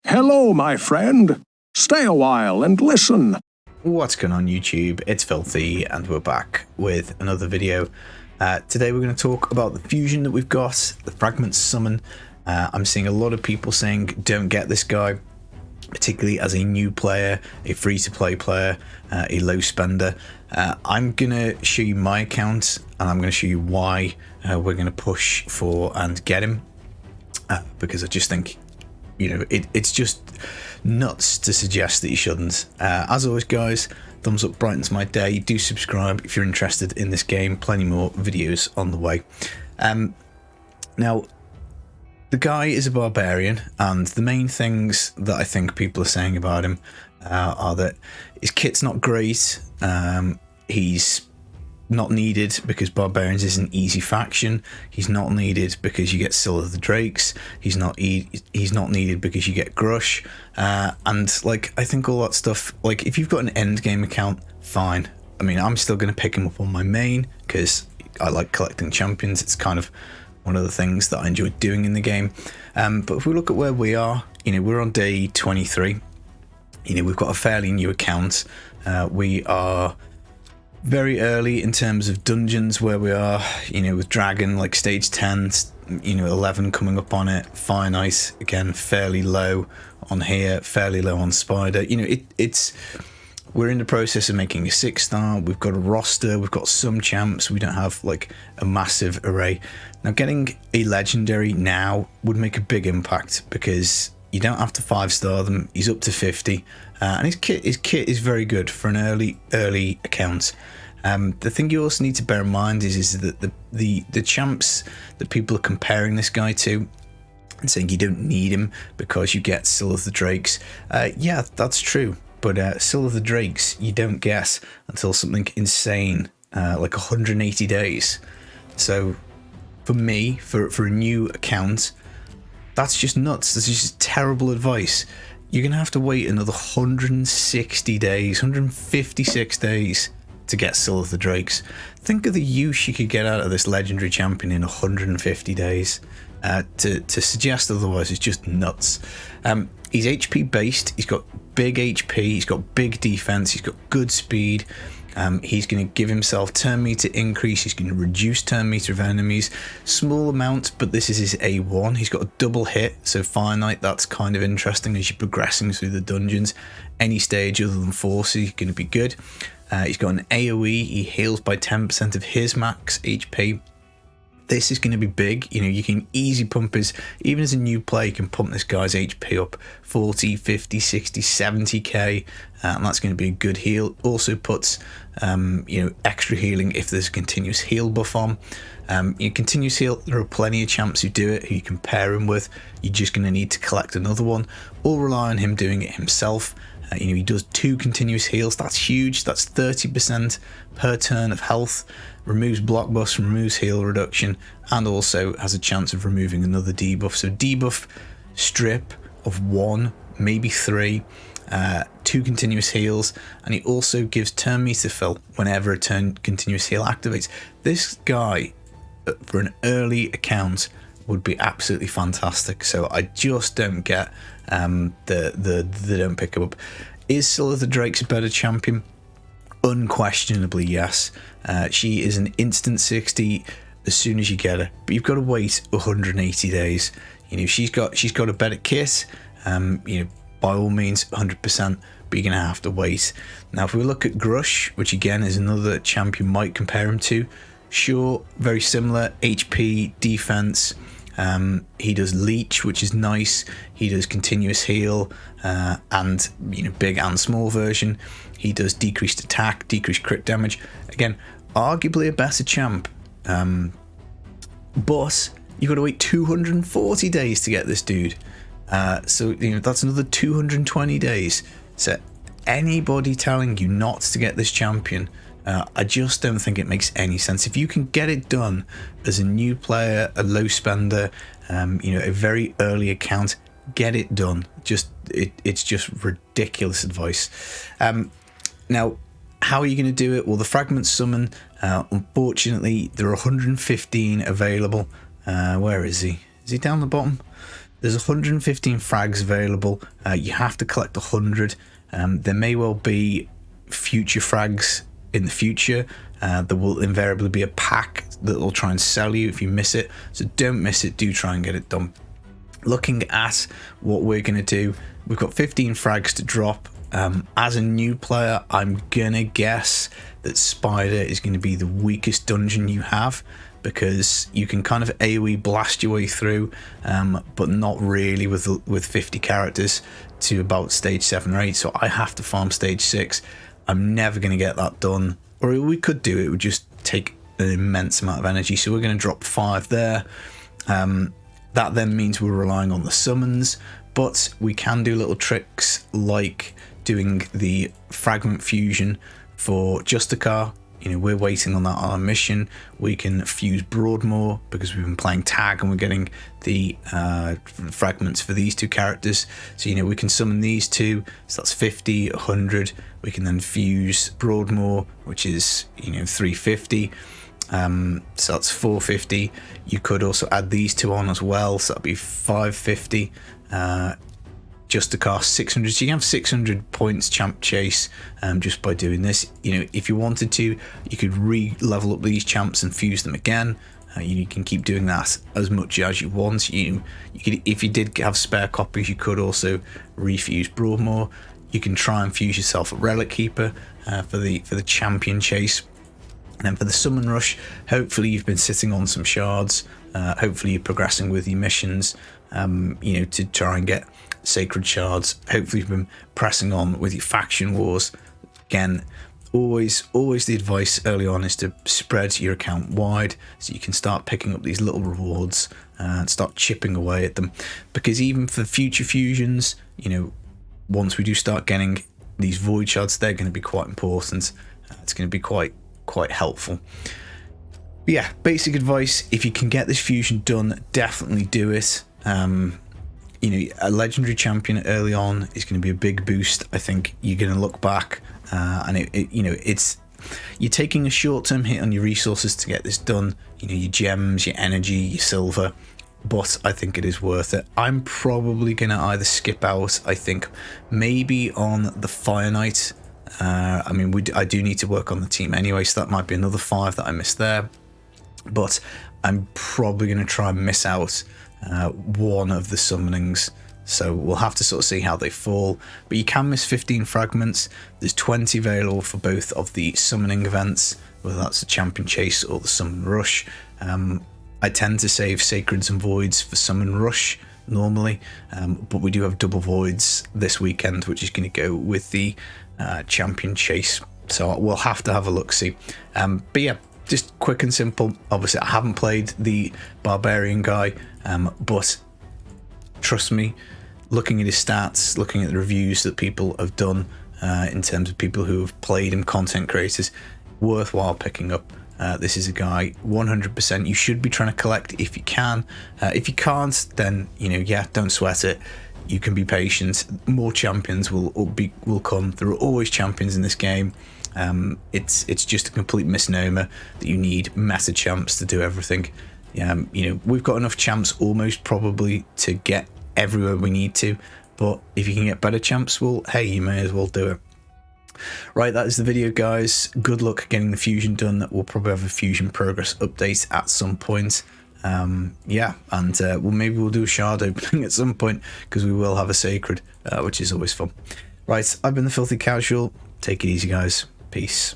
Hello, my friend. Stay a while and listen. What's going on YouTube? It's Filthy and we're back with another video. Today we're going to talk about the fusion that we've got, the Fragment Summon. I'm seeing a lot of people saying don't get this guy, particularly as a new player, a free-to-play player, a low spender. I'm going to show you my account and I'm going to show you why we're going to push for and get him. Because I just think, you know, it's just nuts to suggest that you shouldn't. As always, guys, thumbs up brightens my day. Do subscribe if you're interested in this game. Plenty more videos on the way. Now, the guy is a barbarian, and the main things that I think people are saying about him are that his kit's not great. He's not needed because Barbarians is an easy faction. He's not needed because you get Scyl of the Drakes. He's not needed because you get Grush. And like, I think all that stuff, like if you've got an end game account, fine. I mean, I'm still going to pick him up on my main because I like collecting champions. It's kind of one of the things that I enjoy doing in the game. But if we look at where we are, you know, we're on day 23. You know, we've got a fairly new account. We are very early in terms of dungeons where we are, you know, with Dragon, like stage 10, you know, 11 coming up on it. Fire Knight, again, fairly low on here, fairly low on Spider. You know, we're in the process of making a 6-star. We've got a roster, we've got some champs. We don't have like a massive array. Now, getting a legendary now would make a big impact because you don't have to 5-star them. He's up to 50, and his kit is very good for an early account. The thing you also need to bear in mind is that the champs that people are comparing this guy to and saying you don't need him because you get Scyl of the Drakes. Yeah, that's true, but Scyl of the Drakes you don't get until something insane like 180 days. So for me, for a new account, that's just nuts. This is just terrible advice. You're going to have to wait another 160 days, 156 days to get Scyl of the Drakes. Think of the use you could get out of this legendary champion in 150 days. To suggest otherwise is just nuts. He's HP based, he's got big HP, he's got big defense, he's got good speed. He's going to give himself turn meter increase. He's going to reduce turn meter of enemies. Small amount, but this is his A1. He's got a double hit, so Fire Knight, that's kind of interesting as you're progressing through the dungeons. Any stage other than Force is going to be good. He's got an AoE. He heals by 10% of his max HP. This is going to be big. You know, you can easy pump his, even as a new player, you can pump this guy's HP up 40, 50, 60, 70k, and that's going to be a good heal. Also puts, you know, extra healing if there's a continuous heal buff on. You continuous heal, there are plenty of champs who do it, who you can pair him with. You're just going to need to collect another one, or rely on him doing it himself. You know, he does 2 continuous heals. That's huge. That's 30% per turn of health. Removes block buffs, removes heal reduction, and also has a chance of removing another debuff. So debuff strip of 1, maybe 3, 2 continuous heals, and he also gives turn meter fill whenever a turn continuous heal activates. This guy, for an early account, would be absolutely fantastic. So I just don't get the don't pick him up. Is Scyl of the Drakes a better champion? Unquestionably yes. She is an instant 60 as soon as you get her, but you've got to wait 180 days. You know, she's got a better kit, you know, by all means 100%, but you're gonna have to wait. Now if we look at Grush, which again is another champion might compare him to, sure, very similar, HP, defense. He does leech, which is nice. He does continuous heal, and you know, big and small version. He does decreased attack, decreased crit damage. Again, arguably a better champ, but you've got to wait 240 days to get this dude. So you know, that's another 220 days. So anybody telling you not to get this champion, I just don't think it makes any sense. If you can get it done as a new player, a low spender, you know, a very early account, get it done. It's just ridiculous advice. Now, how are you going to do it? Well, the Fragment Summon, unfortunately, there are 115 available. Where is he? Is he down the bottom? There's 115 frags available. You have to collect 100. There may well be future frags in the future. There will invariably be a pack that will try and sell you if you miss it. So don't miss it. Do try and get it done. Looking at what we're going to do, we've got 15 frags to drop. As a new player, I'm going to guess that Spider is going to be the weakest dungeon you have, because you can kind of AoE blast your way through, but not really with 50 characters to about stage 7 or 8. So I have to farm stage 6. I'm never going to get that done, or we could do it. It would just take an immense amount of energy. So we're going to drop 5 there. That then means we're relying on the summons, but we can do little tricks like doing the fragment fusion for Justicar. You know, we're waiting on that on our mission. We can fuse Broadmoor because we've been playing tag and we're getting the fragments for these 2 characters. So, you know, we can summon these 2. So that's 50, 100. We can then fuse Broadmoor, which is, you know, 350. So that's 450. You could also add these 2 on as well. So that'd be 550. Just to cost 600, so you can have 600 points champ chase just by doing this. You know, if you wanted to, you could re-level up these champs and fuse them again. You can keep doing that as much as you want. You could, if you did have spare copies, you could also refuse Broadmoor. You can try and fuse yourself a Relic Keeper for the champion chase. And then for the summon rush, hopefully you've been sitting on some shards. Hopefully you're progressing with your missions, you know, to try and get sacred shards. Hopefully you've been pressing on with your faction wars. Again, always the advice early on is to spread your account wide so you can start picking up these little rewards and start chipping away at them. Because even for future fusions, you know, once we do start getting these void shards, they're going to be quite important. It's going to be quite helpful. But yeah, basic advice: if you can get this fusion done, definitely do it. You know, a legendary champion early on is going to be a big boost. I think you're going to look back and you know, you're taking a short-term hit on your resources to get this done. You know, your gems, your energy, your silver, but I think it is worth it. I'm probably going to either skip out, I think maybe on the Fire Knight. I mean, I do need to work on the team anyway, so that might be another 5 that I missed there. But I'm probably going to try and miss out one of the summonings, so we'll have to sort of see how they fall. But you can miss 15 fragments. There's 20 available for both of the summoning events, whether that's the champion chase or the summon rush. I tend to save sacreds and voids for summon rush normally, but we do have double voids this weekend, which is going to go with the champion chase, so we'll have to have a look see. But yeah, just quick and simple. Obviously I haven't played the barbarian guy, but trust me, looking at his stats, looking at the reviews that people have done in terms of people who have played him, content creators, worthwhile picking up. This is a guy 100% you should be trying to collect if you can. If you can't, then, you know, yeah, don't sweat it. You can be patient. More champions will come. There are always champions in this game. It's just a complete misnomer that you need meta champs to do everything. You know, we've got enough champs almost probably to get everywhere we need to, but if you can get better champs, well, hey, you may as well do it. Right, that is the video, guys. Good luck getting the fusion done. We'll probably have a fusion progress update at some point. Yeah, and well, maybe we'll do a shard opening at some point, because we will have a sacred, which is always fun. Right, I've been the Filthy Casual. Take it easy, guys. Peace.